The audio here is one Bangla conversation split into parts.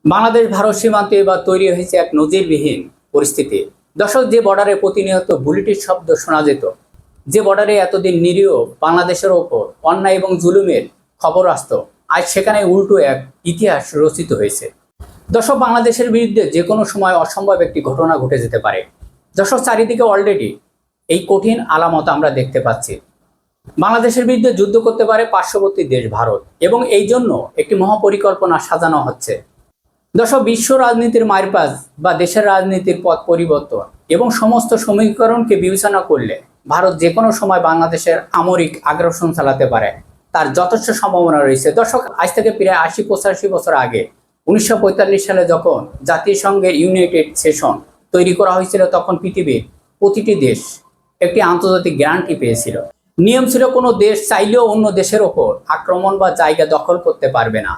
বাংলাদেশ ভারত সীমান্তে এবার তৈরি হয়েছে এক নজিরবিহীন পরিস্থিতি। দর্শক, যে বর্ডারে প্রতিনিয়ত বুলেটের শব্দ শোনা যেত, যে বর্ডারে এতদিন নিরীহ বাংলাদেশের ওপর অন্যায় এবং জুলুমের খবর আসতো, আজ সেখানে উল্টো এক ইতিহাস রচিত হয়েছে। দর্শক, বাংলাদেশের বিরুদ্ধে যে কোনো সময় অসম্ভব একটি ঘটনা ঘটে যেতে পারে। দর্শক, চারিদিকে অলরেডি এই কঠিন আলামত আমরা দেখতে পাচ্ছি। বাংলাদেশের বিরুদ্ধে যুদ্ধ করতে পারে পার্শ্ববর্তী দেশ ভারত, এবং এই জন্য একটি মহাপরিকল্পনা সাজানো হচ্ছে। দর্শক, বিশ্ব রাজনীতির মারপ্যাঁচ বা দেশের রাজনীতির পথ পরিবর্তন এবং সমস্ত সমীকরণকে বিবেচনা করলে ভারত যে কোনো সময় বাংলাদেশের সামরিক আগ্রাসন চালাতে পারে, তার যথেষ্ট সম্ভাবনা রয়েছে। দর্শক, আজ থেকে প্রায় ৮০-৮৫ বছর আগে ১৯৪৫ সালে যখন জাতিসংঘের ইউনাইটেড সেশন তৈরি করা হয়েছিল, তখন পৃথিবীর প্রতিটি দেশ একটি আন্তর্জাতিক গ্যারান্টি পেয়েছিল। নিয়ম ছিল, কোনো দেশ চাইলেও অন্য দেশের ওপর আক্রমণ বা জায়গা দখল করতে পারবে না।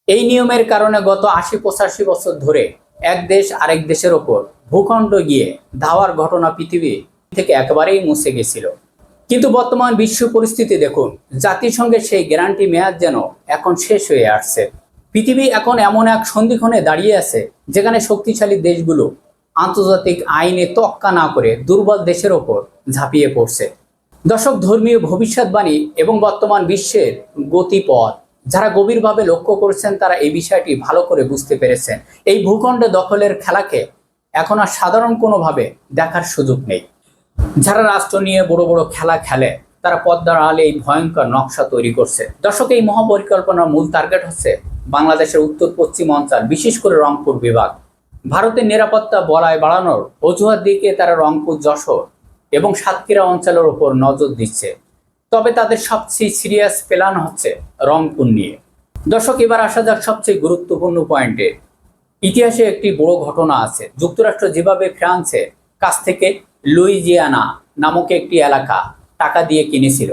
এই নিয়মের কারণে গত ৮০-৮৫ বছর ধরে এক দেশ আরেক দেশের ওপর ভূখণ্ড গিয়ে ধাওয়ার ঘটনা পৃথিবী থেকে একেবারেই মুছে গেছিল। কিন্তু বর্তমান বিশ্ব পরিস্থিতি দেখুন, জাতিসংঘের সেই গ্যারান্টি মেয়াদ যেন এখন শেষ হয়ে আসছে। পৃথিবী এখন এমন এক সন্ধিক্ষণে দাঁড়িয়ে আছে, যেখানে শক্তিশালী দেশগুলো আন্তর্জাতিক আইনে তোয়াক্কা না করে দুর্বল দেশের ওপর ঝাঁপিয়ে পড়ছে। দর্শক, ধর্মীয় ভবিষ্যৎবাণী এবং বর্তমান বিশ্বের গতিপথ যারা গভীরভাবে লক্ষ্য করেছেন, তারা এই বিষয়টি ভালো করে বুঝতে পেরেছেন। এই ভূখণ্ডে দখলের খেলাকে এখন আর সাধারণ কোনোভাবে দেখার সুযোগ নেই। যারা রাষ্ট্র নিয়ে বড় বড় খেলা খেলে, তারা পদ্মার আড়ালে এই ভয়ঙ্কর নকশা তৈরি করছে। দর্শক, এই মহাপরিকল্পনার মূল টার্গেট হচ্ছে বাংলাদেশের উত্তর পশ্চিম অঞ্চল, বিশেষ করে রংপুর বিভাগ। ভারতের নিরাপত্তা বলয় বাড়ানোর অজুহাত দিকে তারা রংপুর, যশোর এবং সাতক্ষীরা অঞ্চলের ওপর নজর দিচ্ছে। তবে তাদের সবচেয়ে সিরিয়াস প্ল্যান হচ্ছে রংপুর নিয়ে। দর্শক, এবার আসা যাক সবচেয়ে গুরুত্বপূর্ণ পয়েন্টে। ইতিহাসে একটি বড় ঘটনা আছে। যুক্তরাষ্ট্র যেভাবে ফ্রান্সের কাছ থেকে লুইজিয়ানা নামক একটি এলাকা টাকা দিয়ে কিনেছিল,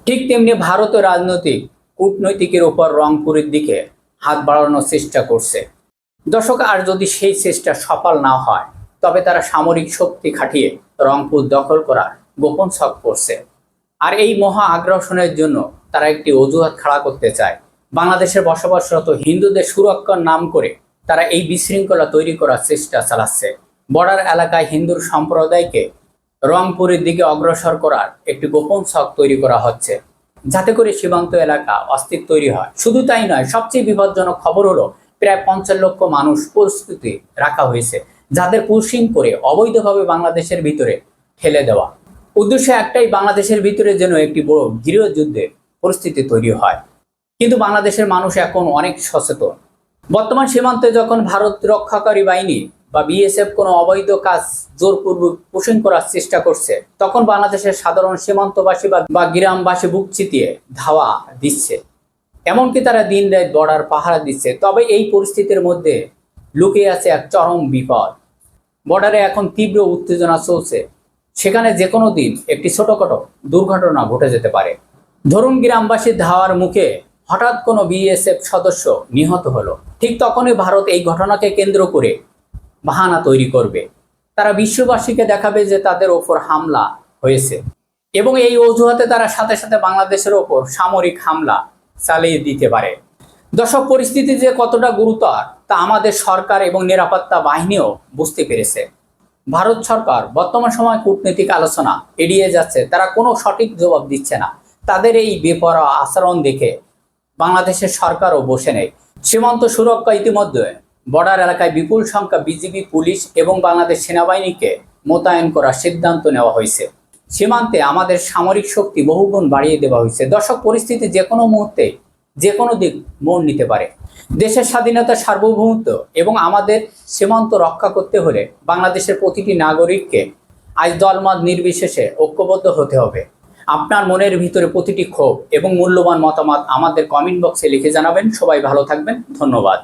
ঠিক তেমনি ভারতের রাজনৈতিক কূটনৈতিকের উপর রংপুরের দিকে হাত বাড়ানোর চেষ্টা করছে। দর্শক, আর যদি সেই চেষ্টা সফল না হয়, তবে তারা সামরিক শক্তি খাটিয়ে রংপুর দখল করার গোপন ছক করছে। আর এই মহা আগ্রাসনের জন্য তারা একটি অজুহাত খাড়া করতে চায়। বাংলাদেশের বসবাসরত হিন্দুদের সুরক্ষার নাম করে তারা এই বিশৃঙ্খলা তৈরি করার চেষ্টা চালাচ্ছে। বর্ডার এলাকায় হিন্দু সম্প্রদায়কে রংপুরের দিকে অগ্রসর করার একটি গোপন ছক তৈরি করা হচ্ছে, যাতে করে সীমান্ত এলাকা অস্থির তৈরি হয়। শুধু তাই নয়, সবচেয়ে বিপজ্জনক খবর হলো প্রায় ৫০ লক্ষ মানুষ প্রস্তুতি রাখা হয়েছে, যাদের পুশিং করে অবৈধভাবে বাংলাদেশের ভিতরে ঠেলে দেওয়া। উদ্দেশ্য একটাই, বাংলাদেশের ভিতরে যেন একটি বড় গৃহযুদ্ধের পরিস্থিতি তৈরি হয়। কিন্তু বাংলাদেশের মানুষ এখন অনেক সচেতন। বর্তমান সীমান্তে যখন ভারত রক্ষাকারী বাহিনী বা বিএসএফ কোনো অবৈধ কাজ জোরপূর্বক পোষণ করার চেষ্টা করছে, তখন বাংলাদেশের সাধারণ সীমান্তবাসী বা গ্রামবাসী বুক চিতিয়ে ধাওয়া দিচ্ছে। এমনকি তারা দিন রাত বর্ডার পাহারা দিচ্ছে। তবে এই পরিস্থিতির মধ্যে লুকিয়ে আছে এক চরম বিপদ। বর্ডারে এখন তীব্র উত্তেজনা চলছে। সেখানে যে কোনো দিন একটি ছোটখাটো দুর্ঘটনা ঘটে যেতে পারে। ধরুন, গ্রামবাসীর ধাওয়ার মুখে হঠাৎ কোনো বিএসএফ সদস্য নিহত হলো, ঠিক তখনই ভারত এই ঘটনাকে কেন্দ্র করে বাহানা তৈরি করবে। তারা বিশ্ববাসীকে দেখাবে যে তাদের ওপর হামলা হয়েছে, এবং এই অজুহাতে তারা সাথে সাথে বাংলাদেশের ওপর সামরিক হামলা চালিয়ে দিতে পারে। দর্শক, পরিস্থিতি যে কতটা গুরুতর তা আমাদের সরকার এবং নিরাপত্তা বাহিনীও বুঝতে পেরেছে। ভারত সরকার বর্তমান সময় কূটনৈতিক আলোচনা এড়িয়ে যাচ্ছে, তারা কোনো সঠিক জবাব দিচ্ছে না। তাদের এই বেপরোয়া আচরণ দেখে বাংলাদেশের সরকারও বসে নেই। সীমান্ত সুরক্ষা ইতিমধ্যে বর্ডার এলাকায় বিপুল সংখ্যা বিজিবি, পুলিশ এবং বাংলাদেশ সেনাবাহিনীকে মোতায়েন করার সিদ্ধান্ত নেওয়া হয়েছে। সীমান্তে আমাদের সামরিক শক্তি বহুগুণ বাড়িয়ে দেওয়া হয়েছে। দর্শক, পরিস্থিতি যে কোনো মুহূর্তে যে কোনো দিক মোড় নিতে পারে। দেশের স্বাধীনতা, সার্বভৌমত্ব এবং আমাদের সীমান্ত রক্ষা করতে হলে বাংলাদেশের প্রতিটি নাগরিককে আজ দলমত নির্বিশেষে ঐক্যবদ্ধ হতে হবে। আপনার মনের ভিতরে প্রতিটি ক্ষোভ এবং মূল্যবান মতামত আমাদের কমেন্ট বক্সে লিখে জানাবেন। সবাই ভালো থাকবেন। ধন্যবাদ।